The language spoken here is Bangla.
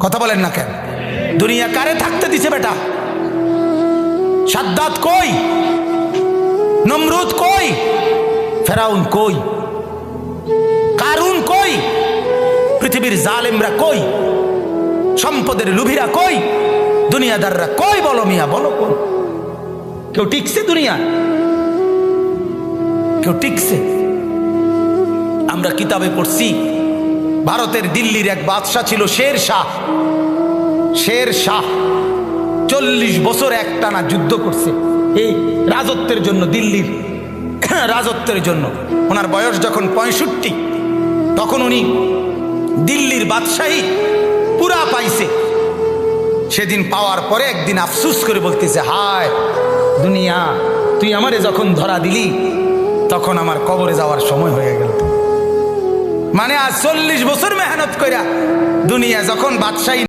কথা বলেন না কেন? দুনিয়া কারে থাকতে দিছে বেটা? সাদ্দাত কই? নমরুদ কই? ফেরাউন কই? কারুন কই? পৃথিবীর জালেমরা কই? সম্পদের লুভিরা কই? দুনিয়াদাররা কই? বলো মিয়া, বলো কই? কেউ টিকছে দুনিয়া? কেউ টিকছে? আমরা কিতাবে পড়ছি ভারতের দিল্লির এক বাদশা ছিল শের শাহ। শের শাহ 40 বছর একটানা যুদ্ধ করছে এই রাজত্বের জন্য, দিল্লির রাজত্বের জন্য। ওনার বয়স যখন 65, তখন উনি দিল্লির বাদশাহী পুরা পাইছে। সেদিন পাওয়ার পরে একদিন আফসুস করে বলতেছে, হায় দুনিয়া, তুই আমারে যখন ধরা দিলি তখন আমার কবরে যাওয়ার সময় হয়ে গেল। মানে আজ 40 বছর মেহনত কইরা দুনিয়া যখন বাদশাহী